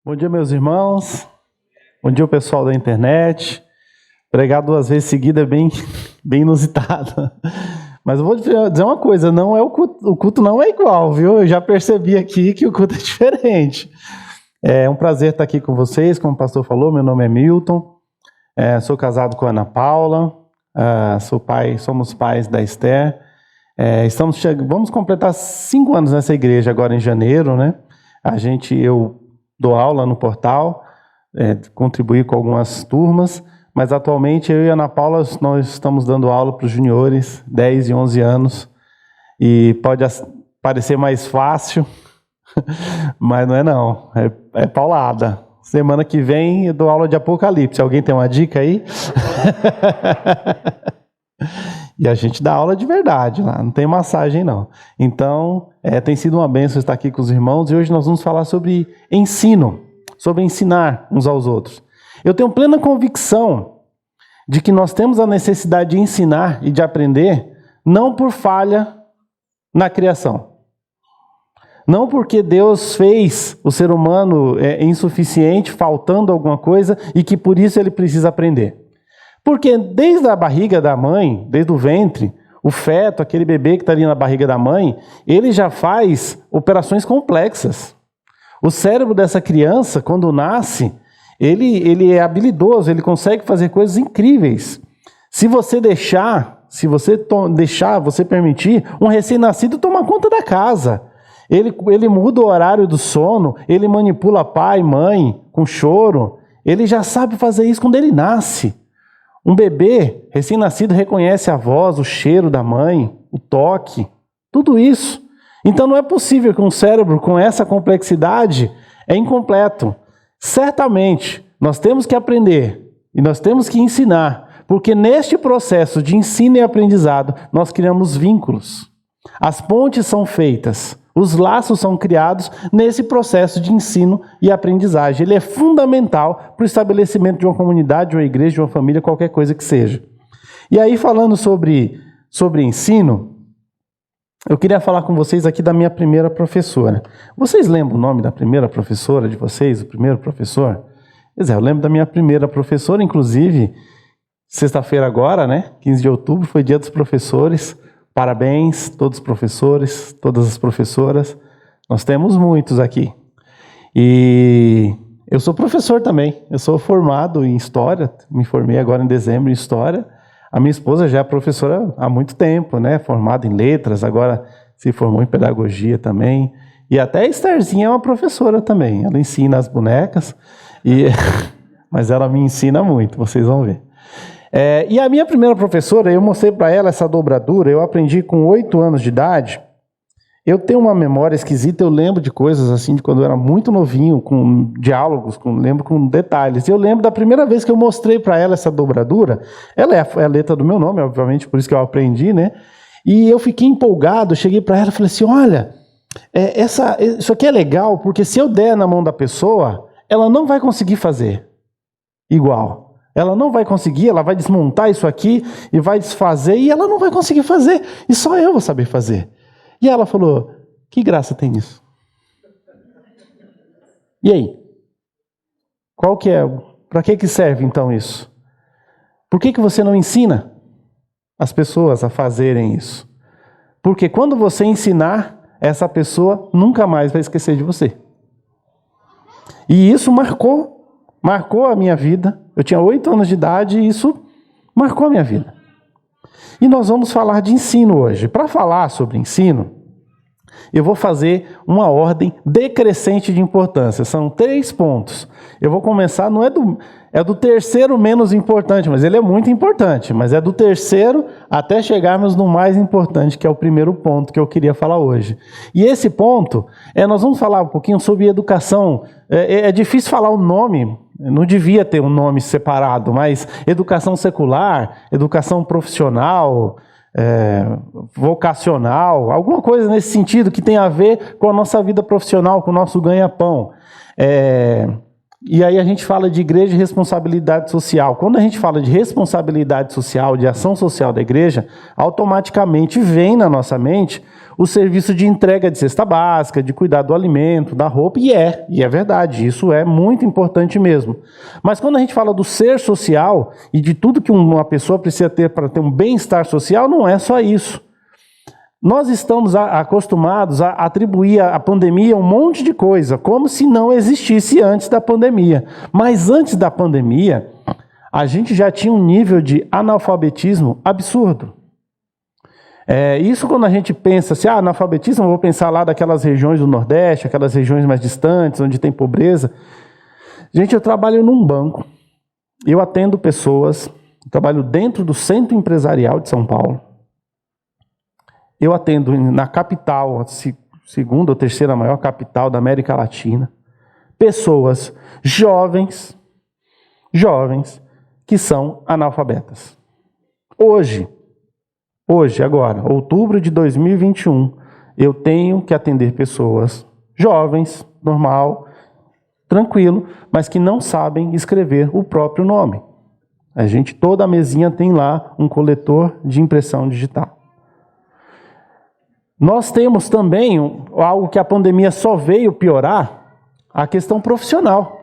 Bom dia, meus irmãos. Bom dia, o pessoal da internet. Pregar 2 vezes seguida é bem inusitado. Mas eu vou dizer uma coisa, não é o culto não é igual, viu? Eu já percebi aqui que o culto é diferente. É um prazer estar aqui com vocês, como o pastor falou, meu nome é Milton, sou casado com a Ana Paula, somos pais da Esther. Vamos completar 5 anos nessa igreja agora em janeiro, né? Eu dou aula no portal, contribuí com algumas turmas, mas atualmente eu e a Ana Paula nós estamos dando aula para os juniores, 10 e 11 anos, e pode parecer mais fácil, mas não é não, é paulada. Semana que vem eu dou aula de Apocalipse, alguém tem uma dica aí? E a gente dá aula de verdade lá, não tem massagem não. Então, tem sido uma bênção estar aqui com os irmãos, e hoje nós vamos falar sobre ensino, sobre ensinar uns aos outros. Eu tenho plena convicção de que nós temos a necessidade de ensinar e de aprender, não por falha na criação. Não porque Deus fez o ser humano insuficiente, faltando alguma coisa, e que por isso ele precisa aprender. Porque desde a barriga da mãe, desde o ventre, o feto, aquele bebê que está ali na barriga da mãe, ele já faz operações complexas. O cérebro dessa criança, quando nasce, ele é habilidoso, ele consegue fazer coisas incríveis. Se você permitir, um recém-nascido toma conta da casa. Ele muda o horário do sono, ele manipula pai, mãe, com choro. Ele já sabe fazer isso quando ele nasce. Um bebê recém-nascido reconhece a voz, o cheiro da mãe, o toque, tudo isso. Então não é possível que um cérebro com essa complexidade é incompleto. Certamente, nós temos que aprender e nós temos que ensinar, porque neste processo de ensino e aprendizado, nós criamos vínculos. As pontes são feitas, os laços são criados nesse processo de ensino e aprendizagem. Ele é fundamental para o estabelecimento de uma comunidade, de uma igreja, de uma família, qualquer coisa que seja. E aí, falando sobre ensino, eu queria falar com vocês aqui da minha primeira professora. Vocês lembram o nome da primeira professora de vocês, o primeiro professor? Pois é, eu lembro da minha primeira professora, inclusive, sexta-feira agora, né, 15 de outubro, foi dia dos professores. Parabéns, todos os professores, todas as professoras. Nós temos muitos aqui. E eu sou professor também. Eu sou formado em História, me formei agora em dezembro em História. A minha esposa já é professora há muito tempo, né? Formada em Letras, agora se formou em Pedagogia também. E até a Estherzinha é uma professora também. Ela ensina as bonecas, mas ela me ensina muito, vocês vão ver. E a minha primeira professora, eu mostrei para ela essa dobradura, eu aprendi com 8 anos de idade. Eu tenho uma memória esquisita, eu lembro de coisas assim, de quando eu era muito novinho, com diálogos, lembro com detalhes. Eu lembro da primeira vez que eu mostrei para ela essa dobradura, ela é a letra do meu nome, obviamente, por isso que eu aprendi, né? E eu fiquei empolgado, cheguei para ela e falei assim, olha, isso aqui é legal, porque se eu der na mão da pessoa, ela não vai conseguir fazer igual. Ela não vai conseguir, ela vai desmontar isso aqui e vai desfazer, e ela não vai conseguir fazer, e só eu vou saber fazer. E ela falou, que graça tem nisso? E aí? Qual que é? Para que serve então isso? Por que você não ensina as pessoas a fazerem isso? Porque quando você ensinar, essa pessoa nunca mais vai esquecer de você. E isso marcou a minha vida. Eu tinha 8 anos de idade e isso marcou a minha vida. E nós vamos falar de ensino hoje. Para falar sobre ensino, eu vou fazer uma ordem decrescente de importância. São 3 pontos. Eu vou começar, é do terceiro menos importante, mas ele é muito importante. Mas é do terceiro até chegarmos no mais importante, que é o primeiro ponto que eu queria falar hoje. E esse ponto, nós vamos falar um pouquinho sobre educação. É difícil falar o nome, não devia ter um nome separado, mas educação secular, educação profissional, vocacional, alguma coisa nesse sentido que tem a ver com a nossa vida profissional, com o nosso ganha-pão. E aí a gente fala de igreja e responsabilidade social. Quando a gente fala de responsabilidade social, de ação social da igreja, automaticamente vem na nossa mente o serviço de entrega de cesta básica, de cuidar do alimento, da roupa, e é verdade, isso é muito importante mesmo. Mas quando a gente fala do ser social e de tudo que uma pessoa precisa ter para ter um bem-estar social, não é só isso. Nós estamos acostumados a atribuir à pandemia um monte de coisa, como se não existisse antes da pandemia. Mas antes da pandemia, a gente já tinha um nível de analfabetismo absurdo. Isso quando a gente pensa assim, analfabetismo, eu vou pensar lá daquelas regiões do Nordeste, aquelas regiões mais distantes, onde tem pobreza. Gente, eu trabalho num banco, eu atendo pessoas, trabalho dentro do Centro Empresarial de São Paulo. Eu atendo na capital, segunda ou terceira maior capital da América Latina, pessoas jovens que são analfabetas. Hoje, agora, outubro de 2021, eu tenho que atender pessoas jovens, normal, tranquilo, mas que não sabem escrever o próprio nome. Toda a mesinha tem lá um coletor de impressão digital. Nós temos também algo que a pandemia só veio piorar, a questão profissional.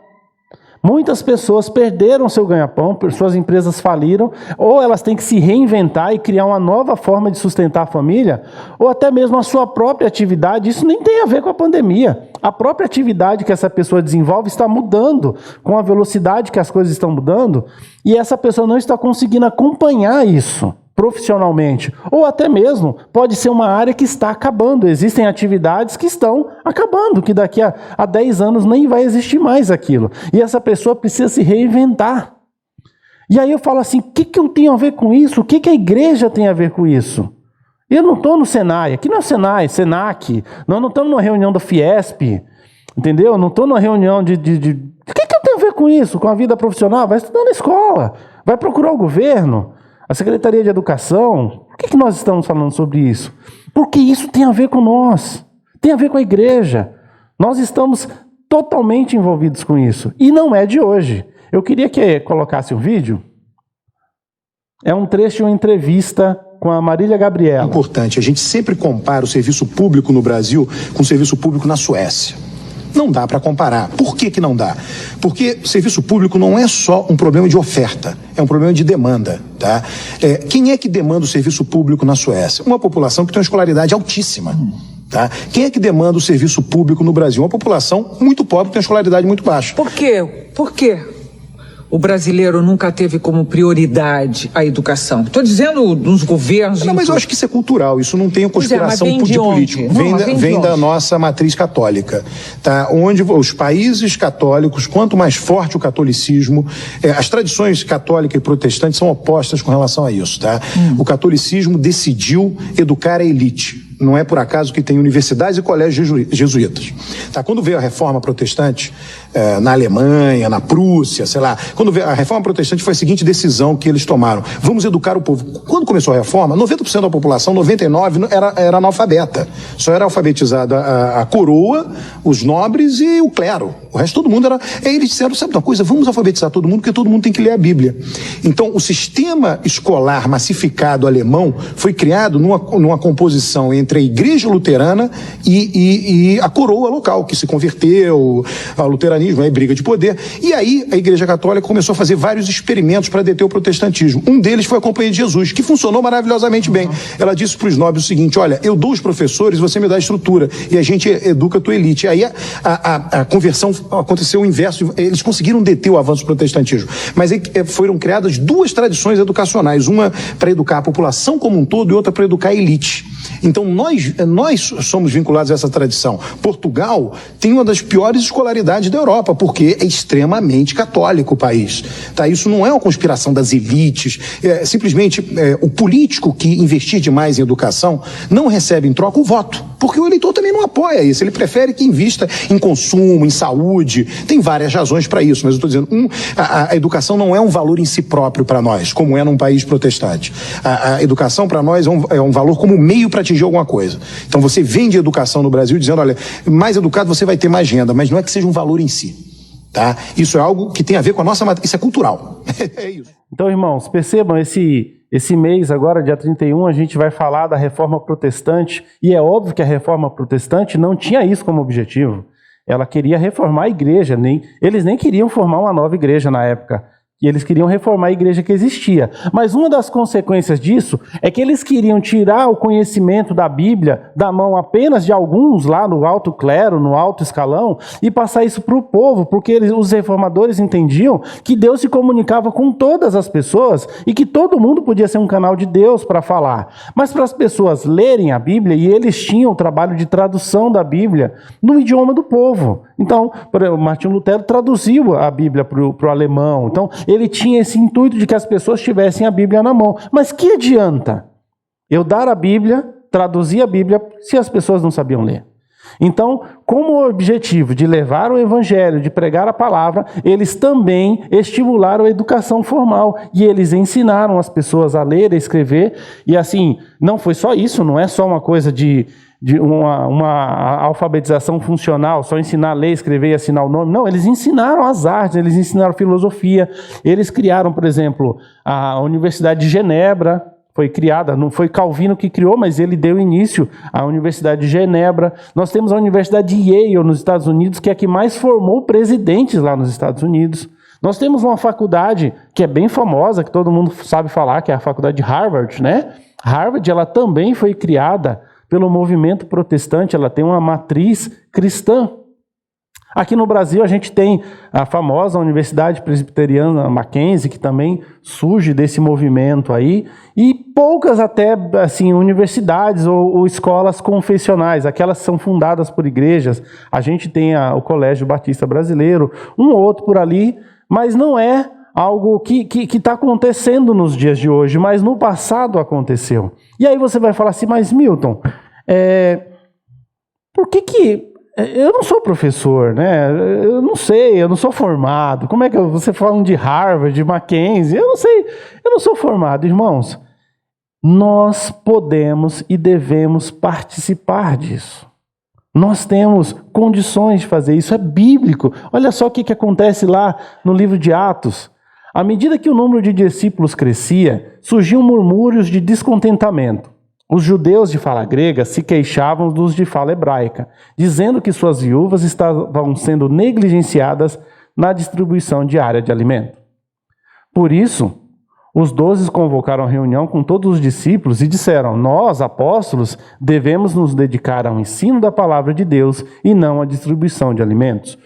Muitas pessoas perderam seu ganha-pão, suas empresas faliram, ou elas têm que se reinventar e criar uma nova forma de sustentar a família, ou até mesmo a sua própria atividade. Isso nem tem a ver com a pandemia. A própria atividade que essa pessoa desenvolve está mudando com a velocidade que as coisas estão mudando, e essa pessoa não está conseguindo acompanhar isso profissionalmente, ou até mesmo pode ser uma área que está acabando. Existem atividades que estão acabando, que daqui a 10 anos nem vai existir mais aquilo. E essa pessoa precisa se reinventar. E aí eu falo assim, o que eu tenho a ver com isso? O que a igreja tem a ver com isso? Eu não estou no Senai, aqui não é o Senai, Senac, nós não estamos numa reunião da Fiesp, entendeu? Eu não estou numa reunião de... O que eu tenho a ver com isso? Com a vida profissional? Vai estudar na escola, vai procurar o governo, a Secretaria de Educação. Por que nós estamos falando sobre isso? Porque isso tem a ver com nós, tem a ver com a igreja. Nós estamos totalmente envolvidos com isso. E não é de hoje. Eu queria que colocasse um vídeo. É um trecho de uma entrevista com a Marília Gabriela. Importante, a gente sempre compara o serviço público no Brasil com o serviço público na Suécia. Não dá para comparar. Por que não dá? Porque serviço público não é só um problema de oferta, é um problema de demanda. Tá? Quem é que demanda o serviço público na Suécia? Uma população que tem uma escolaridade altíssima. Tá? Quem é que demanda o serviço público no Brasil? Uma população muito pobre que tem uma escolaridade muito baixa. Por quê? Por quê? O brasileiro nunca teve como prioridade a educação. Estou dizendo nos governos... Não, mas eu acho que isso é cultural, isso não tem conspiração de político. Vem da nossa matriz católica, tá? Onde os países católicos, quanto mais forte o catolicismo, as tradições católica e protestante são opostas com relação a isso. Tá? O catolicismo decidiu educar a elite. Não é por acaso que tem universidades e colégios jesuítas. Tá? Quando veio a reforma protestante, na Alemanha, na Prússia, sei lá, quando veio a reforma protestante foi a seguinte decisão que eles tomaram: vamos educar o povo. Quando começou a reforma, 90% da população, 99% era analfabeta. Só era alfabetizada a coroa, os nobres e o clero. O resto todo mundo era... Aí eles disseram, sabe uma coisa, vamos alfabetizar todo mundo, porque todo mundo tem que ler a Bíblia. Então, o sistema escolar massificado alemão foi criado numa composição entre a igreja luterana e a coroa local, que se converteu ao luteranismo, aí briga de poder. E aí a igreja católica começou a fazer vários experimentos para deter o protestantismo. Um deles foi a Companhia de Jesus, que funcionou maravilhosamente bem. Ela disse para os nobres o seguinte: olha, eu dou os professores, você me dá a estrutura, e a gente educa a tua elite. Aí a conversão aconteceu o inverso, eles conseguiram deter o avanço do protestantismo. Mas aí foram criadas duas tradições educacionais, uma para educar a população como um todo e outra para educar a elite. Então nós somos vinculados a essa tradição. Portugal tem uma das piores escolaridades da Europa, porque é extremamente católico o país. Tá? Isso não é uma conspiração das elites, simplesmente o político que investir demais em educação não recebe em troca o voto, porque o eleitor também não apoia isso, ele prefere que invista em consumo, em saúde, tem várias razões para isso, mas eu estou dizendo, a educação não é um valor em si próprio para nós, como é num país protestante. A educação para nós é um valor como meio para atingir alguma coisa. Então você vende educação no Brasil dizendo, olha, mais educado você vai ter mais renda, mas não é que seja um valor em si. Tá? Isso é algo que tem a ver com a nossa matriz, isso é cultural. É isso. Então, irmãos, percebam, esse mês agora, dia 31, a gente vai falar da Reforma Protestante, e é óbvio que a Reforma Protestante não tinha isso como objetivo. Ela queria reformar a igreja, eles nem queriam formar uma nova igreja na época. E eles queriam reformar a igreja que existia. Mas uma das consequências disso é que eles queriam tirar o conhecimento da Bíblia da mão apenas de alguns lá no alto clero, no alto escalão, e passar isso para o povo, porque os reformadores entendiam que Deus se comunicava com todas as pessoas e que todo mundo podia ser um canal de Deus para falar. Mas para as pessoas lerem a Bíblia, e eles tinham o trabalho de tradução da Bíblia no idioma do povo. Então, Martinho Lutero traduziu a Bíblia para o alemão. Então, ele tinha esse intuito de que as pessoas tivessem a Bíblia na mão. Mas que adianta eu dar a Bíblia, traduzir a Bíblia, se as pessoas não sabiam ler? Então, como objetivo de levar o evangelho, de pregar a palavra, eles também estimularam a educação formal. E eles ensinaram as pessoas a ler, a escrever. E assim, não foi só isso, não é só uma coisa de uma alfabetização funcional, só ensinar a ler, escrever e assinar o nome. Não, eles ensinaram as artes, eles ensinaram filosofia. Eles criaram, por exemplo, a Universidade de Genebra, foi criada, não foi Calvino que criou, mas ele deu início à Universidade de Genebra. Nós temos a Universidade de Yale, nos Estados Unidos, que é a que mais formou presidentes lá nos Estados Unidos. Nós temos uma faculdade que é bem famosa, que todo mundo sabe falar, que é a faculdade de Harvard, né? Harvard, ela também foi criada pelo movimento protestante, ela tem uma matriz cristã. Aqui no Brasil a gente tem a famosa Universidade Presbiteriana Mackenzie, que também surge desse movimento aí, e poucas até assim universidades ou escolas confessionais, aquelas que são fundadas por igrejas. A gente tem o Colégio Batista Brasileiro, um ou outro por ali, mas não é algo que está acontecendo nos dias de hoje, mas no passado aconteceu. E aí você vai falar assim, mas Milton, por que eu não sou professor, né? Eu não sei, eu não sou formado. Como é que você fala de Harvard, de Mackenzie? Eu não sei, eu não sou formado. Irmãos, nós podemos e devemos participar disso. Nós temos condições de fazer isso, é bíblico. Olha só o que acontece lá no livro de Atos. À medida que o número de discípulos crescia, surgiam murmúrios de descontentamento. Os judeus de fala grega se queixavam dos de fala hebraica, dizendo que suas viúvas estavam sendo negligenciadas na distribuição diária de alimento. Por isso, os 12 convocaram a reunião com todos os discípulos e disseram: nós, apóstolos, devemos nos dedicar ao ensino da palavra de Deus e não à distribuição de alimentos.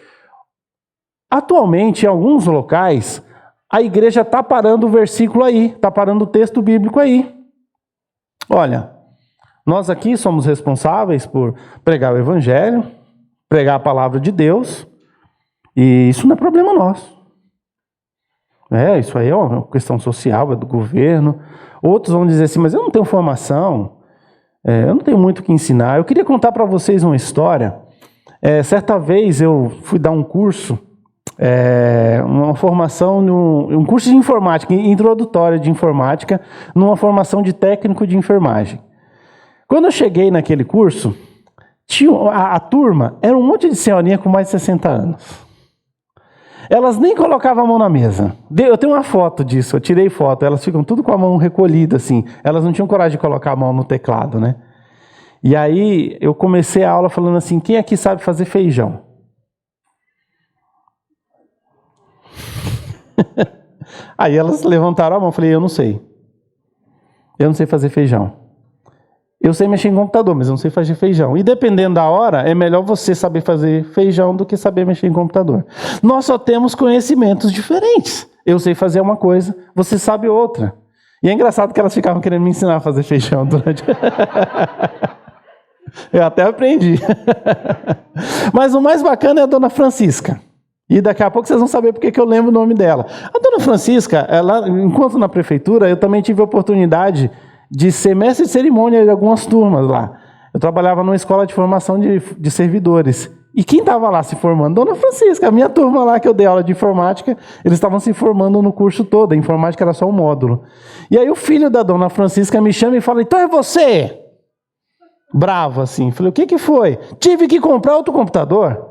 Atualmente, em alguns locais, a igreja está parando o versículo aí, está parando o texto bíblico aí. Olha, nós aqui somos responsáveis por pregar o evangelho, pregar a palavra de Deus, e isso não é problema nosso. Isso aí é uma questão social, é do governo. Outros vão dizer assim, mas eu não tenho formação, eu não tenho muito o que ensinar. Eu queria contar para vocês uma história. Certa vez eu fui dar um curso, uma formação, um curso de informática, introdutória de informática, numa formação de técnico de enfermagem. Quando eu cheguei naquele curso, a turma era um monte de senhorinha com mais de 60 anos. Elas nem colocavam a mão na mesa. Eu tenho uma foto disso, eu tirei foto, elas ficam tudo com a mão recolhida assim. Elas não tinham coragem de colocar a mão no teclado, né? E aí eu comecei a aula falando assim, quem aqui sabe fazer feijão? Aí elas levantaram a mão, eu falei, eu não sei fazer feijão. Eu sei mexer em computador, mas eu não sei fazer feijão. E dependendo da hora, é melhor você saber fazer feijão do que saber mexer em computador. Nós só temos conhecimentos diferentes. Eu sei fazer uma coisa, você sabe outra. E é engraçado que elas ficavam querendo me ensinar a fazer feijão durante... Eu até aprendi. Mas o mais bacana é a Dona Francisca. E daqui a pouco vocês vão saber porque que eu lembro o nome dela. A Dona Francisca, ela, enquanto na prefeitura, eu também tive a oportunidade de ser mestre de cerimônia de algumas turmas lá. Eu trabalhava numa escola de formação de servidores. E quem estava lá se formando? Dona Francisca, a minha turma lá que eu dei aula de informática, eles estavam se formando no curso todo, a informática era só um módulo. E aí o filho da Dona Francisca me chama e fala, então é você? Bravo assim. Falei, o que foi? Tive que comprar outro computador.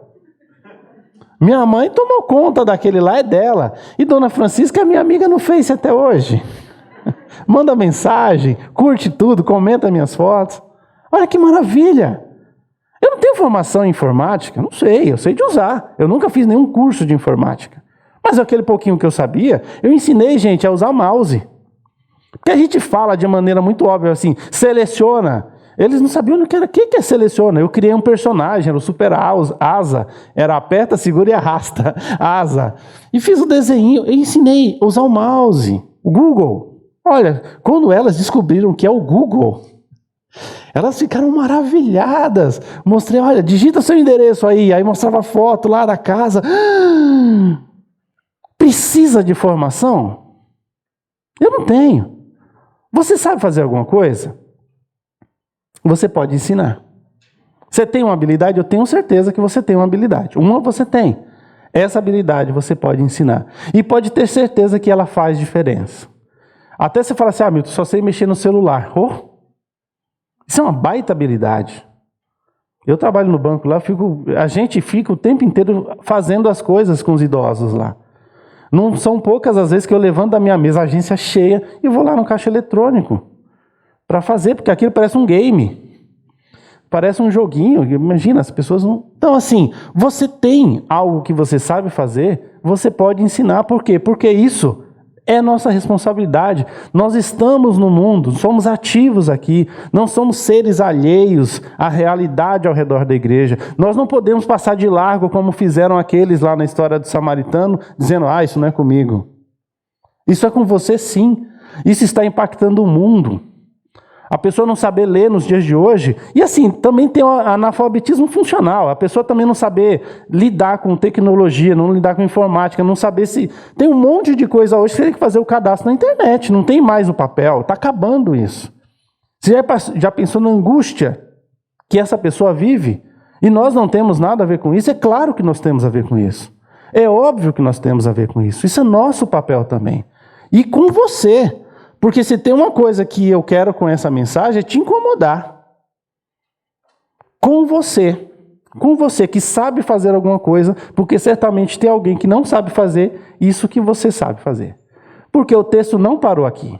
Minha mãe tomou conta daquele lá, é dela. E Dona Francisca é minha amiga no Face até hoje. Manda mensagem, curte tudo, comenta minhas fotos. Olha que maravilha. Eu não tenho formação em informática, não sei, eu sei de usar. Eu nunca fiz nenhum curso de informática. Mas aquele pouquinho que eu sabia, eu ensinei, gente, a usar mouse. Porque a gente fala de maneira muito óbvia assim, seleciona. Eles não sabiam o que era. O que é seleciona? Eu criei um personagem, era o Super Asa. Era aperta, segura e arrasta. Asa. E fiz o desenho, eu ensinei a usar o mouse. O Google. Olha, quando elas descobriram que é o Google, elas ficaram maravilhadas. Mostrei, olha, digita seu endereço aí. Aí mostrava a foto lá da casa. Precisa de formação? Eu não tenho. Você sabe fazer alguma coisa? Você pode ensinar. Você tem uma habilidade? Eu tenho certeza que você tem uma habilidade. Uma você tem. Essa habilidade você pode ensinar. E pode ter certeza que ela faz diferença. Até você fala assim, Milton, só sei mexer no celular. Isso é uma baita habilidade. Eu trabalho no banco lá, a gente fica o tempo inteiro fazendo as coisas com os idosos lá. Não são poucas as vezes que eu levanto da minha mesa, a agência cheia, e vou lá no caixa eletrônico para fazer, porque aquilo parece um game. Parece um joguinho. Imagina, as pessoas não... Então, assim, você tem algo que você sabe fazer, você pode ensinar. Por quê? Porque isso é nossa responsabilidade. Nós estamos no mundo, somos ativos aqui, não somos seres alheios à realidade ao redor da igreja. Nós não podemos passar de largo como fizeram aqueles lá na história do samaritano, dizendo, isso não é comigo. Isso é com você sim. Isso está impactando o mundo. A pessoa não saber ler nos dias de hoje, e assim, também tem o analfabetismo funcional, a pessoa também não saber lidar com tecnologia, não lidar com informática, não saber se... Tem um monte de coisa hoje que você tem que fazer o cadastro na internet, não tem mais o papel, está acabando isso. Você já pensou na angústia que essa pessoa vive? E nós não temos nada a ver com isso? É claro que nós temos a ver com isso. É óbvio que nós temos a ver com isso. Isso é nosso papel também. E com você. Porque se tem uma coisa que eu quero com essa mensagem é te incomodar. Com você que sabe fazer alguma coisa, porque certamente tem alguém que não sabe fazer isso que você sabe fazer. Porque o texto não parou aqui.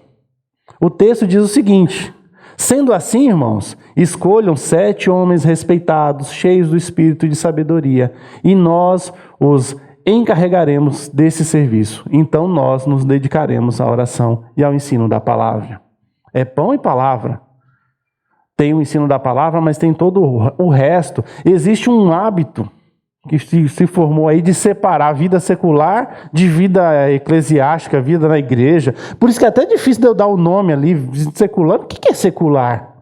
O texto diz o seguinte, sendo assim, irmãos, escolham 7 homens respeitados, cheios do espírito e de sabedoria, e nós os encarregaremos desse serviço. Então nós nos dedicaremos à oração e ao ensino da palavra. É pão e palavra. Tem o ensino da palavra, mas tem todo o resto. Existe um hábito que se formou aí de separar a vida secular de vida eclesiástica, vida na igreja. Por isso que é até difícil de eu dar o nome ali, secular. O que é secular?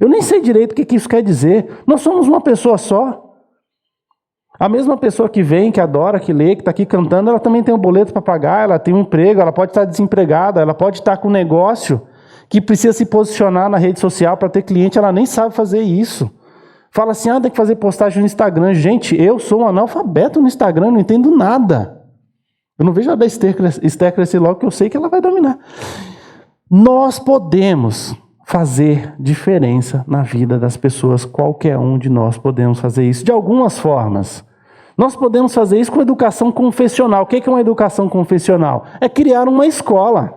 Eu nem sei direito o que isso quer dizer. Nós somos uma pessoa só. A mesma pessoa que vem, que adora, que lê, que está aqui cantando, ela também tem um boleto para pagar, ela tem um emprego, ela pode estar desempregada, ela pode estar com um negócio que precisa se posicionar na rede social para ter cliente, ela nem sabe fazer isso. Fala assim, tem que fazer postagem no Instagram. Gente, eu sou um analfabeto no Instagram, não entendo nada. Eu não vejo a da Esther crescer logo, que eu sei que ela vai dominar. Nós podemos fazer diferença na vida das pessoas, qualquer um de nós podemos fazer isso, de algumas formas. Nós podemos fazer isso com educação confessional. O que é uma educação confessional? É criar uma escola.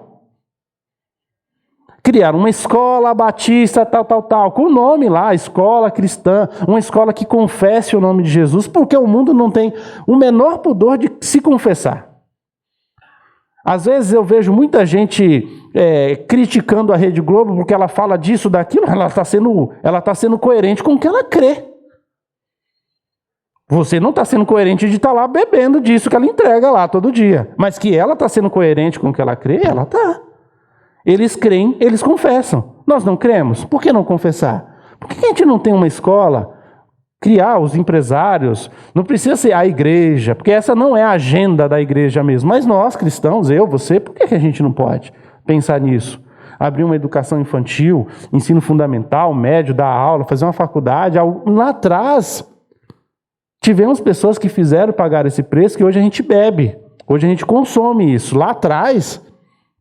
Criar uma escola batista, tal, com o nome lá, escola cristã, uma escola que confesse o nome de Jesus, porque o mundo não tem o menor pudor de se confessar. Às vezes eu vejo muita gente criticando a Rede Globo porque ela fala disso, daquilo, ela está sendo coerente com o que ela crê. Você não está sendo coerente de estar lá bebendo disso que ela entrega lá todo dia. Mas que ela está sendo coerente com o que ela crê, ela está. Eles creem, eles confessam. Nós não cremos? Por que não confessar? Por que a gente não tem uma escola? Criar os empresários, não precisa ser a igreja, porque essa não é a agenda da igreja mesmo. Mas nós, cristãos, eu, você, por que a gente não pode pensar nisso? Abrir uma educação infantil, ensino fundamental, médio, dar aula, fazer uma faculdade. Lá atrás, tivemos pessoas que fizeram pagar esse preço que hoje a gente bebe. Hoje a gente consome isso. Lá atrás,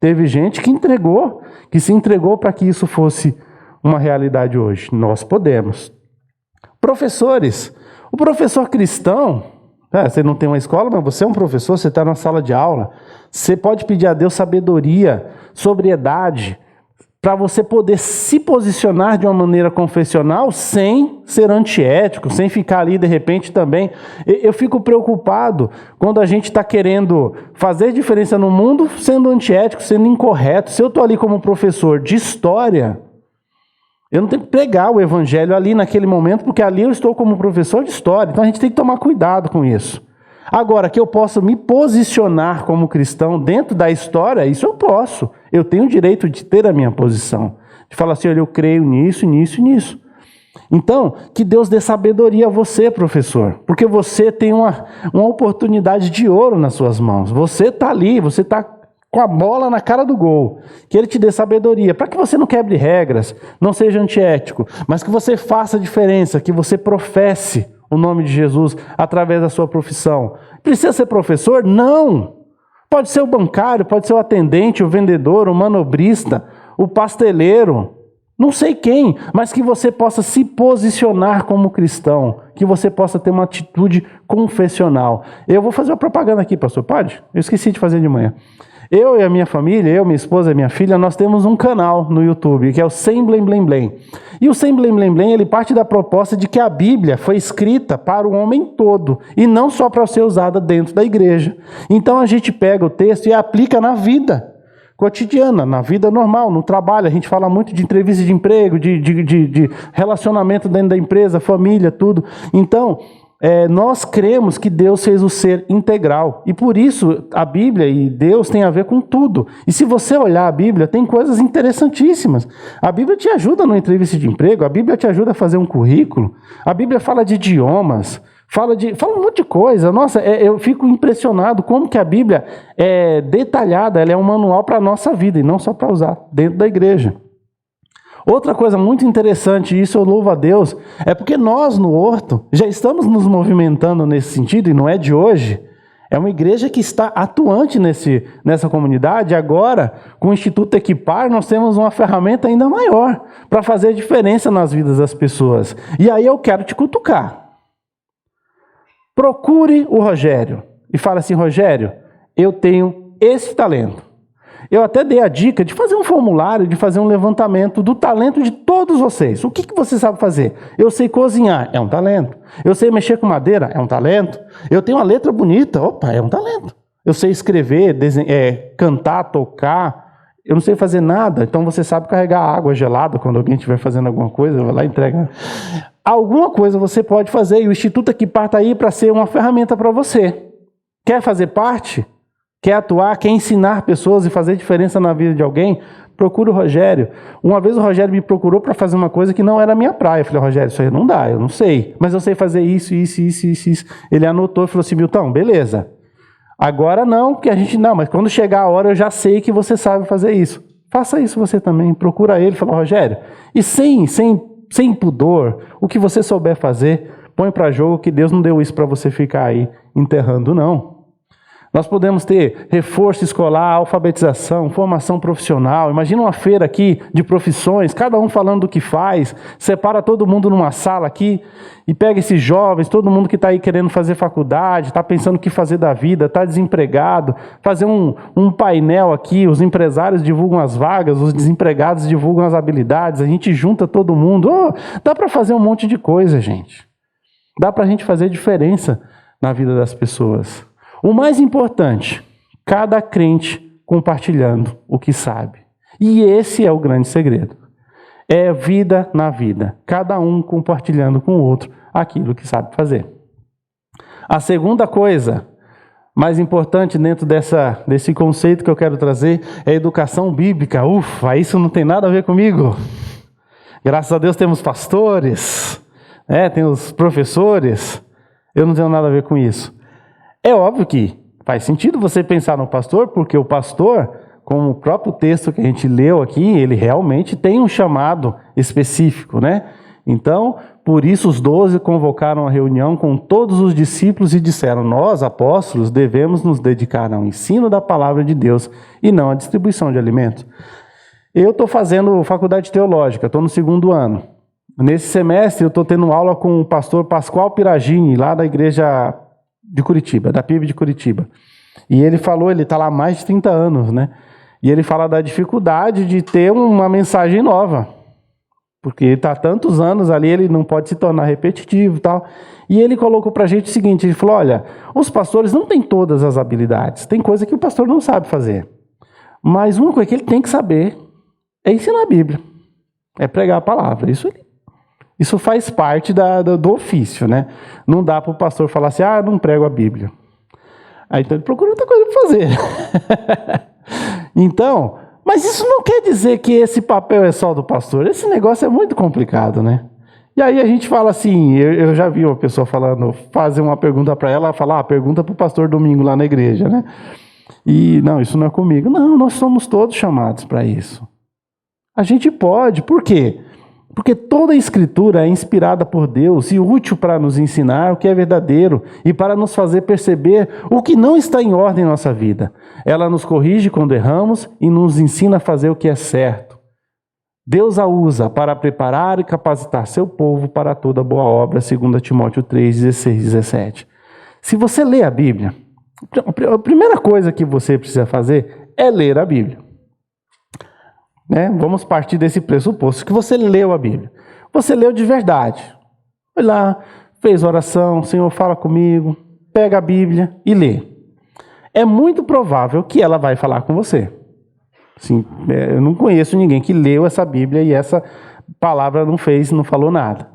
teve gente que se entregou para que isso fosse uma realidade hoje. Nós podemos. Professores. O professor cristão, Você não tem uma escola, mas você é um professor, você está na sala de aula. Você pode pedir a Deus sabedoria, sobriedade, para você poder se posicionar de uma maneira confessional sem ser antiético, sem ficar ali de repente também. Eu fico preocupado quando a gente está querendo fazer diferença no mundo sendo antiético, sendo incorreto. Se eu estou ali como professor de história, eu não tenho que pregar o evangelho ali naquele momento, porque ali eu estou como professor de história. Então a gente tem que tomar cuidado com isso. Agora, que eu posso me posicionar como cristão dentro da história, isso eu posso. Eu tenho o direito de ter a minha posição. De falar assim, olha, eu creio nisso, nisso e nisso. Então, que Deus dê sabedoria a você, professor. Porque você tem uma oportunidade de ouro nas suas mãos. Você está ali, você está com a bola na cara do gol. Que Ele te dê sabedoria, para que você não quebre regras, não seja antiético, mas que você faça a diferença, que você professe o nome de Jesus através da sua profissão. Precisa ser professor? Não! Pode ser o bancário, pode ser o atendente, o vendedor, o manobrista, o pasteleiro, não sei quem, mas que você possa se posicionar como cristão, que você possa ter uma atitude confessional. Eu vou fazer uma propaganda aqui, pastor, pode? Eu esqueci de fazer de manhã. Eu e a minha família, eu, minha esposa e minha filha, nós temos um canal no YouTube, que é o Sem Blém Blém Blém. E o Sem Blém Blém Blém, ele parte da proposta de que a Bíblia foi escrita para o homem todo, e não só para ser usada dentro da igreja. Então a gente pega o texto e aplica na vida cotidiana, na vida normal, no trabalho. A gente fala muito de entrevista de emprego, de relacionamento dentro da empresa, família, tudo. Então, nós cremos que Deus fez o ser integral. E por isso a Bíblia e Deus tem a ver com tudo. E se você olhar a Bíblia, tem coisas interessantíssimas. A Bíblia te ajuda numa entrevista de emprego, a Bíblia te ajuda a fazer um currículo, a Bíblia fala de idiomas, fala um monte de coisa. Nossa, eu fico impressionado como que a Bíblia é detalhada, ela é um manual para a nossa vida e não só para usar dentro da igreja. Outra coisa muito interessante, e isso eu louvo a Deus, é porque nós no Horto já estamos nos movimentando nesse sentido, e não é de hoje. É uma igreja que está atuante nessa comunidade. Agora, com o Instituto Equipar, nós temos uma ferramenta ainda maior para fazer a diferença nas vidas das pessoas. E aí eu quero te cutucar. Procure o Rogério e fale assim, Rogério, eu tenho esse talento. Eu até dei a dica de fazer um formulário, de fazer um levantamento do talento de todos vocês. O que você sabe fazer? Eu sei cozinhar, é um talento. Eu sei mexer com madeira, é um talento. Eu tenho uma letra bonita, opa, é um talento. Eu sei escrever, cantar, tocar. Eu não sei fazer nada, então você sabe carregar água gelada quando alguém estiver fazendo alguma coisa, vai lá e entrega. Alguma coisa você pode fazer e o Instituto Equipar está aí para ser uma ferramenta para você. Quer fazer parte? Quer atuar, quer ensinar pessoas e fazer diferença na vida de alguém? Procura o Rogério. Uma vez o Rogério me procurou para fazer uma coisa que não era a minha praia. Eu falei, Rogério, isso aí não dá, eu não sei. Mas eu sei fazer isso. Ele anotou e falou assim, Milton, beleza. Agora não, porque a gente não, mas quando chegar a hora eu já sei que você sabe fazer isso. Faça isso você também, procura ele, fala, Rogério. E sem pudor, o que você souber fazer, põe para jogo, que Deus não deu isso para você ficar aí enterrando, não. Nós podemos ter reforço escolar, alfabetização, formação profissional. Imagina uma feira aqui de profissões, cada um falando do que faz, separa todo mundo numa sala aqui e pega esses jovens, todo mundo que está aí querendo fazer faculdade, está pensando o que fazer da vida, está desempregado, fazer um painel aqui, os empresários divulgam as vagas, os desempregados divulgam as habilidades, a gente junta todo mundo. Dá para fazer um monte de coisa, gente. Dá para a gente fazer diferença na vida das pessoas. O mais importante, cada crente compartilhando o que sabe. E esse é o grande segredo. É vida na vida. Cada um compartilhando com o outro aquilo que sabe fazer. A segunda coisa mais importante dentro desse conceito que eu quero trazer é a educação bíblica. Ufa, isso não tem nada a ver comigo. Graças a Deus temos pastores, temos professores. Eu não tenho nada a ver com isso. É óbvio que faz sentido você pensar no pastor, porque o pastor, como o próprio texto que a gente leu aqui, ele realmente tem um chamado específico, né? Então, por isso os 12 convocaram a reunião com todos os discípulos e disseram, nós, apóstolos, devemos nos dedicar ao ensino da palavra de Deus e não à distribuição de alimentos. Eu estou fazendo faculdade teológica, estou no 2º ano. Nesse semestre eu estou tendo aula com o pastor Pascoal Piragini, lá da igreja de Curitiba, da PIB de Curitiba. E ele falou, ele está lá há mais de 30 anos, né? E ele fala da dificuldade de ter uma mensagem nova. Porque ele está há tantos anos ali, ele não pode se tornar repetitivo e tal. E ele colocou para a gente o seguinte, ele falou, olha, os pastores não têm todas as habilidades, tem coisa que o pastor não sabe fazer. Mas uma coisa que ele tem que saber é ensinar a Bíblia, é pregar a palavra. Isso faz parte do ofício, né? Não dá para o pastor falar assim, não prego a Bíblia. Aí então ele procura outra coisa para fazer. Então, mas isso não quer dizer que esse papel é só do pastor. Esse negócio é muito complicado, né? E aí a gente fala assim, eu já vi uma pessoa falando, fazer uma pergunta para ela falar, pergunta para o pastor domingo lá na igreja, né? E não, isso não é comigo. Não, nós somos todos chamados para isso. A gente pode, por quê? Porque toda a Escritura é inspirada por Deus e útil para nos ensinar o que é verdadeiro e para nos fazer perceber o que não está em ordem em nossa vida. Ela nos corrige quando erramos e nos ensina a fazer o que é certo. Deus a usa para preparar e capacitar seu povo para toda boa obra, 2 Timóteo 3, 16, 17. Se você lê a Bíblia, a primeira coisa que você precisa fazer é ler a Bíblia. Né? Vamos partir desse pressuposto que você leu a Bíblia. Você leu de verdade. Foi lá, fez oração, Senhor, fala comigo, pega a Bíblia e lê. É muito provável que ela vai falar com você. Assim, eu não conheço ninguém que leu essa Bíblia e essa palavra não falou nada.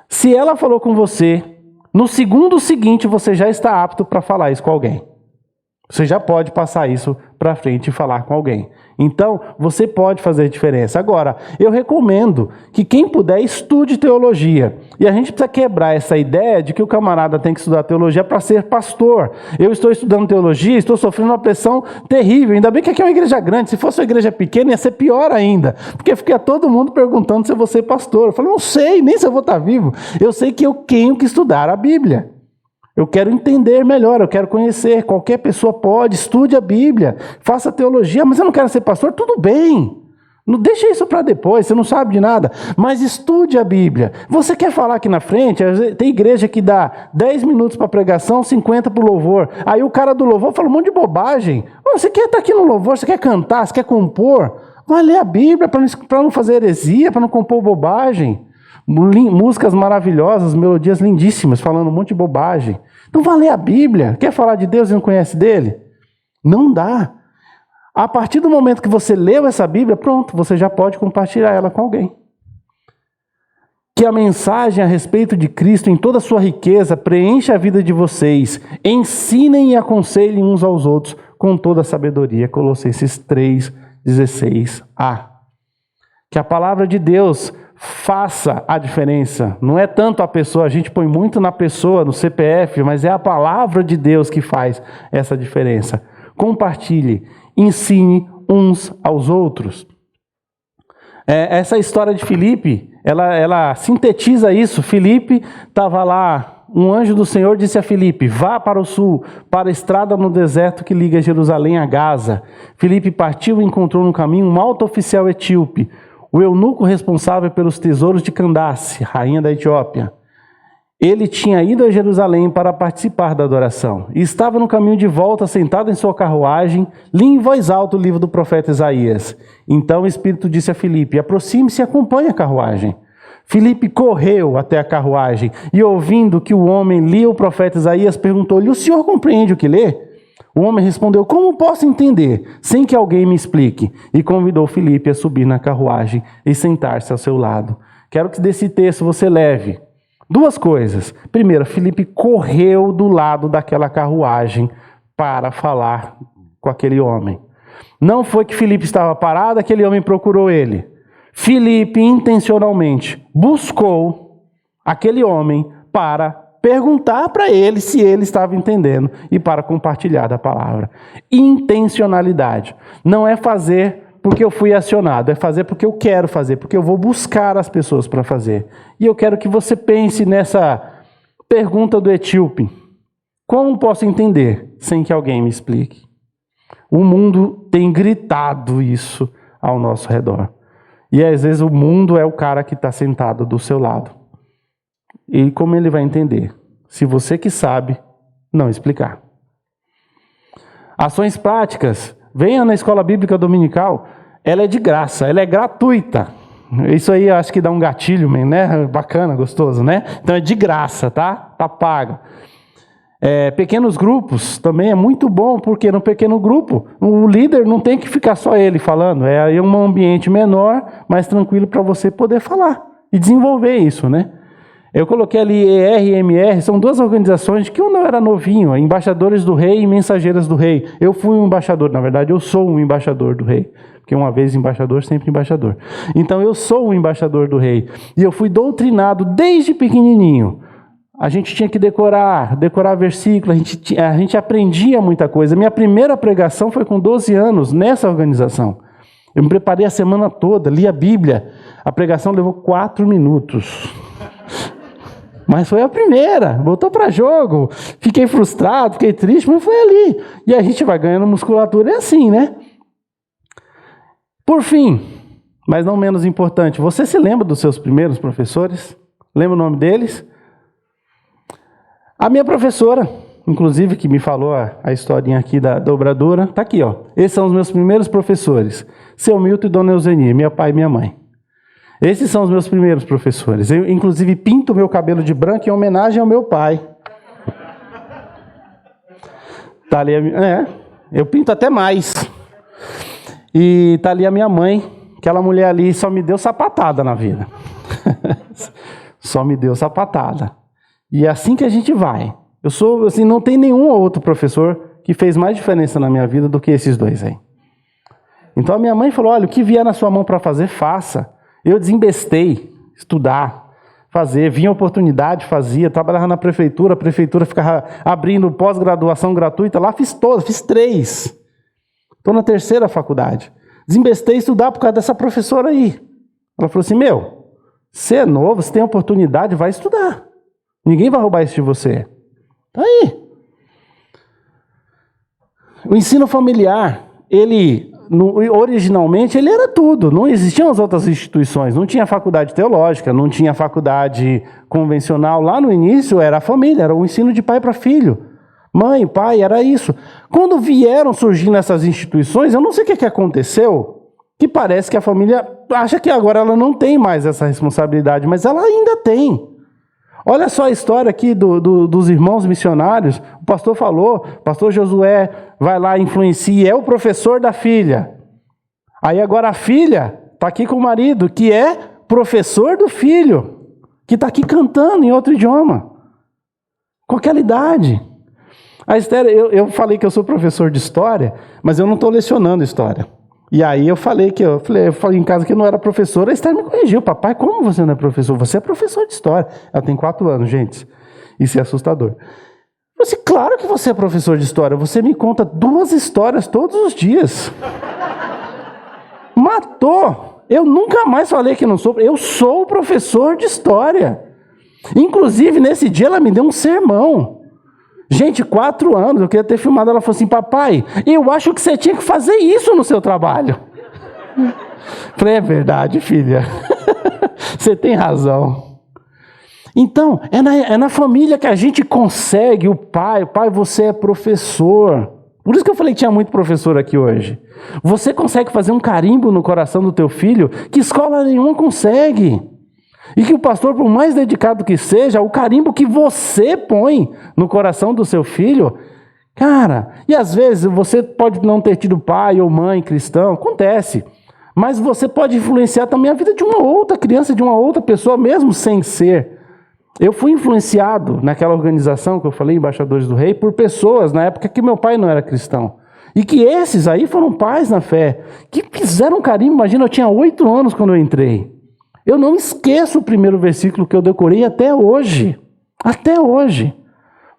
Se ela falou com você, no segundo seguinte você já está apto para falar isso com alguém. Você já pode passar isso para frente e falar com alguém. Então, você pode fazer diferença. Agora, eu recomendo que quem puder estude teologia. E a gente precisa quebrar essa ideia de que o camarada tem que estudar teologia para ser pastor. Eu estou estudando teologia, estou sofrendo uma pressão terrível. Ainda bem que aqui é uma igreja grande. Se fosse uma igreja pequena, ia ser pior ainda. Porque fica todo mundo perguntando se eu vou ser pastor. Eu falo, não sei, nem se eu vou estar vivo. Eu sei que eu tenho que estudar a Bíblia. Eu quero entender melhor, eu quero conhecer. Qualquer pessoa pode, estude a Bíblia, faça teologia, mas eu não quero ser pastor, tudo bem. Não deixa isso para depois, você não sabe de nada. Mas estude a Bíblia. Você quer falar aqui na frente? Tem igreja que dá 10 minutos para pregação, 50 para o louvor. Aí o cara do louvor fala um monte de bobagem. Você quer estar aqui no louvor, você quer cantar, você quer compor? Vai ler a Bíblia para não fazer heresia, para não compor bobagem. Músicas maravilhosas, melodias lindíssimas, falando um monte de bobagem. Então vai ler a Bíblia. Quer falar de Deus e não conhece dele? Não dá. A partir do momento que você leu essa Bíblia, pronto, você já pode compartilhar ela com alguém. Que a mensagem a respeito de Cristo em toda a sua riqueza preencha a vida de vocês. Ensinem e aconselhem uns aos outros com toda a sabedoria. Colossenses 3, 16a. Que a palavra de Deus faça a diferença. Não é tanto a pessoa, a gente põe muito na pessoa, no CPF, mas é a palavra de Deus que faz essa diferença. Compartilhe, ensine uns aos outros. Essa história de Filipe, ela sintetiza isso. Filipe estava lá, um anjo do Senhor disse a Filipe, vá para o sul, para a estrada no deserto que liga Jerusalém a Gaza. Filipe partiu e encontrou no caminho um alto oficial etíope, o eunuco responsável pelos tesouros de Candace, rainha da Etiópia. Ele tinha ido a Jerusalém para participar da adoração e estava no caminho de volta, sentado em sua carruagem, lia em voz alta o livro do profeta Isaías. Então o Espírito disse a Filipe, aproxime-se e acompanhe a carruagem. Filipe correu até a carruagem e, ouvindo que o homem lia o profeta Isaías, perguntou-lhe, o senhor compreende o que lê? O homem respondeu, como posso entender, sem que alguém me explique? E convidou Filipe a subir na carruagem e sentar-se ao seu lado. Quero que desse texto você leve duas coisas. Primeiro, Filipe correu do lado daquela carruagem para falar com aquele homem. Não foi que Filipe estava parado, aquele homem procurou ele. Filipe intencionalmente buscou aquele homem para perguntar para ele se ele estava entendendo e para compartilhar da palavra. Intencionalidade. Não é fazer porque eu fui acionado, é fazer porque eu quero fazer, porque eu vou buscar as pessoas para fazer. E eu quero que você pense nessa pergunta do etíope. Como posso entender sem que alguém me explique? O mundo tem gritado isso ao nosso redor. E às vezes o mundo é o cara que está sentado do seu lado. E como ele vai entender? Se você que sabe não explicar. Ações práticas. Venha na escola bíblica dominical. Ela é de graça, ela é gratuita. Isso aí eu acho que dá um gatilho, né? Bacana, gostoso, né? Então é de graça, tá? Tá pago. Pequenos grupos também é muito bom, porque no pequeno grupo o líder não tem que ficar só ele falando, é um ambiente menor, mais tranquilo para você poder falar e desenvolver isso, né? Eu coloquei ali ER e MR, são duas organizações que quando eu era novinho, Embaixadores do Rei e Mensageiras do Rei. Eu fui um embaixador, na verdade eu sou um embaixador do Rei, porque uma vez embaixador, sempre embaixador. Então eu sou um embaixador do Rei, e eu fui doutrinado desde pequenininho. A gente tinha que decorar versículo, a gente aprendia muita coisa. Minha primeira pregação foi com 12 anos nessa organização. Eu me preparei a semana toda, li a Bíblia. A pregação levou 4 minutos. Mas foi a primeira, botou para jogo. Fiquei frustrado, fiquei triste, mas foi ali. E a gente vai ganhando musculatura, é assim, né? Por fim, mas não menos importante, você se lembra dos seus primeiros professores? Lembra o nome deles? A minha professora, inclusive, que me falou a historinha aqui da dobradura, está aqui, ó. Esses são os meus primeiros professores. Seu Milton e Dona Eusenia, meu pai e minha mãe. Esses são os meus primeiros professores. Eu, inclusive, pinto meu cabelo de branco em homenagem ao meu pai. Tá ali eu pinto até mais. E tá ali a minha mãe, aquela mulher ali só me deu sapatada na vida. Só me deu sapatada. E é assim que a gente vai. Eu sou, assim, não tem nenhum outro professor que fez mais diferença na minha vida do que esses dois aí. Então a minha mãe falou, olha, o que vier na sua mão para fazer, faça. Eu desembestei, estudar, fazer, vinha oportunidade, fazia, trabalhava na prefeitura, a prefeitura ficava abrindo pós-graduação gratuita, lá fiz 3. Estou na 3ª faculdade. Desembestei estudar por causa dessa professora aí. Ela falou assim, você é novo, você tem oportunidade, vai estudar. Ninguém vai roubar isso de você. Tá aí. O ensino familiar, originalmente, ele era tudo. Não existiam as outras instituições. Não tinha faculdade teológica, não tinha faculdade convencional. Lá no início era a família, era o ensino de pai para filho. Mãe, pai, era isso. Quando vieram surgindo essas instituições, eu não sei o que aconteceu, que parece que a família acha que agora ela não tem mais essa responsabilidade, mas ela ainda tem. Olha só a história aqui dos irmãos missionários. O pastor falou, o pastor Josué vai lá, influencia, é o professor da filha. Aí agora a filha está aqui com o marido, que é professor do filho, que está aqui cantando em outro idioma. Com aquela idade. A Esther, eu falei que eu sou professor de história, mas eu não estou lecionando história. E aí eu falei em casa que eu não era professor, a Esther me corrigiu. Papai, como você não é professor? Você é professor de história. Ela tem 4 anos, gente. Isso é assustador. Eu disse, claro que você é professor de história. Você me conta 2 histórias todos os dias. Matou. Eu nunca mais falei que não sou. Eu sou professor de história. Inclusive, nesse dia, ela me deu um sermão. Gente, 4 anos, eu queria ter filmado. Ela falou assim, papai, eu acho que você tinha que fazer isso no seu trabalho. Falei, é verdade, filha. Você tem razão. Então, é na família que a gente consegue, o pai, você é professor. Por isso que eu falei que tinha muito professor aqui hoje. Você consegue fazer um carimbo no coração do teu filho que escola nenhuma consegue. E que o pastor, por mais dedicado que seja, o carimbo que você põe no coração do seu filho, cara, e às vezes você pode não ter tido pai ou mãe cristão, acontece, mas você pode influenciar também a vida de uma outra criança, de uma outra pessoa, mesmo sem ser. Eu fui influenciado naquela organização que eu falei, Embaixadores do Rei, por pessoas na época que meu pai não era cristão. E que esses aí foram pais na fé, que fizeram um carimbo. Imagina, eu tinha 8 anos quando eu entrei. Eu não esqueço o primeiro versículo que eu decorei até hoje. Até hoje.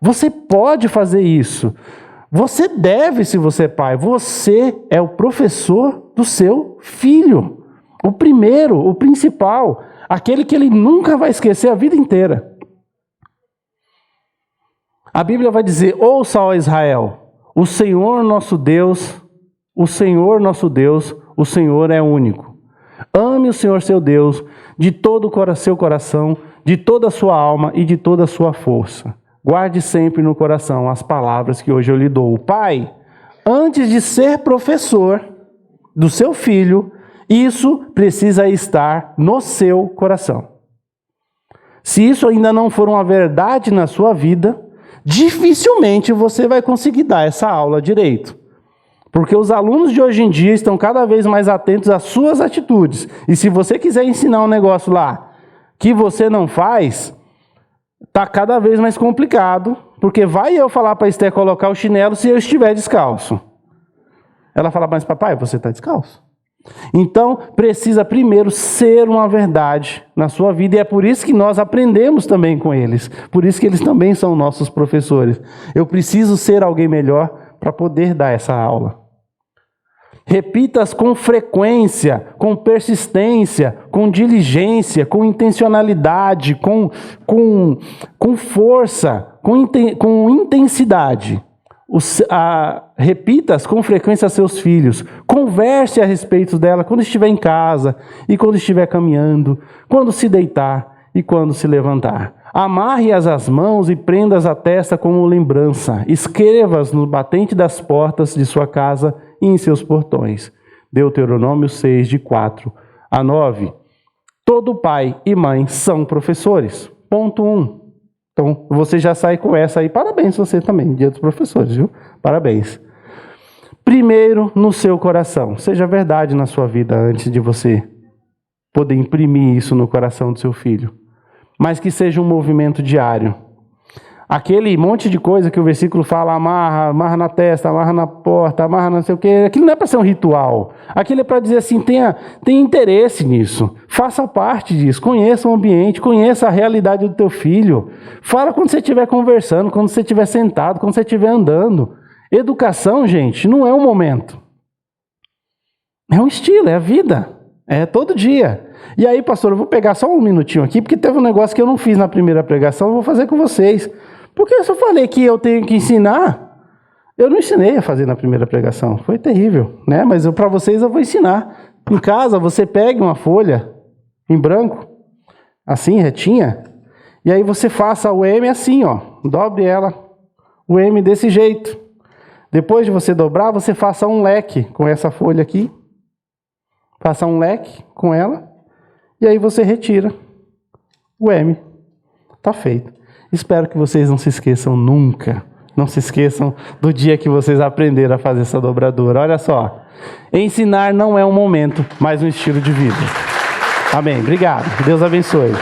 Você pode fazer isso. Você deve, se você é pai. Você é o professor do seu filho. O primeiro, o principal. Aquele que ele nunca vai esquecer a vida inteira. A Bíblia vai dizer, ouça, ó Israel, o Senhor nosso Deus, o Senhor é único. Ame o Senhor seu Deus de todo o seu coração, de toda a sua alma e de toda a sua força. Guarde sempre no coração as palavras que hoje eu lhe dou. Pai, antes de ser professor do seu filho, isso precisa estar no seu coração. Se isso ainda não for uma verdade na sua vida, dificilmente você vai conseguir dar essa aula direito. Porque os alunos de hoje em dia estão cada vez mais atentos às suas atitudes. E se você quiser ensinar um negócio lá que você não faz, está cada vez mais complicado, porque vai eu falar para a Esther colocar o chinelo se eu estiver descalço. Ela fala, mas papai, você está descalço. Então, precisa primeiro ser uma verdade na sua vida, e é por isso que nós aprendemos também com eles. Por isso que eles também são nossos professores. Eu preciso ser alguém melhor para poder dar essa aula. Repita-as com frequência, com persistência, com diligência, com intencionalidade, com força, com intensidade. Repita-as com frequência a seus filhos. Converse a respeito dela quando estiver em casa e quando estiver caminhando, quando se deitar e quando se levantar. Amarre-as às mãos e prenda-as à testa como lembrança. Escreva-as no batente das portas de sua casa e em seus portões. Deuteronômio 6, de 4 a 9. Todo pai e mãe são professores. Ponto 1. Então, você já sai com essa aí. Parabéns você também, dia dos professores, viu? Parabéns. Primeiro, no seu coração. Seja verdade na sua vida antes de você poder imprimir isso no coração do seu filho. Mas que seja um movimento diário. Aquele monte de coisa que o versículo fala, amarra na testa, amarra na porta, amarra não sei o quê, aquilo não é para ser um ritual. Aquilo é para dizer assim, tenha interesse nisso, faça parte disso, conheça o ambiente, conheça a realidade do teu filho. Fala quando você estiver conversando, quando você estiver sentado, quando você estiver andando. Educação, gente, não é um momento. É um estilo, é a vida. É todo dia. E aí, pastor, eu vou pegar só um minutinho aqui, porque teve um negócio que eu não fiz na primeira pregação, eu vou fazer com vocês. Porque se eu falei que eu tenho que ensinar, eu não ensinei a fazer na primeira pregação. Foi terrível, né? Mas para vocês eu vou ensinar. Em casa, você pega uma folha em branco, assim, retinha, e aí você faça o M assim, ó. Dobre ela, o M desse jeito. Depois de você dobrar, você faça um leque com essa folha aqui. Faça um leque com ela. E aí você retira o M. Tá feito. Espero que vocês não se esqueçam nunca. Não se esqueçam do dia que vocês aprenderam a fazer essa dobradura. Olha só. Ensinar não é um momento, mas um estilo de vida. Amém. Obrigado. Deus abençoe.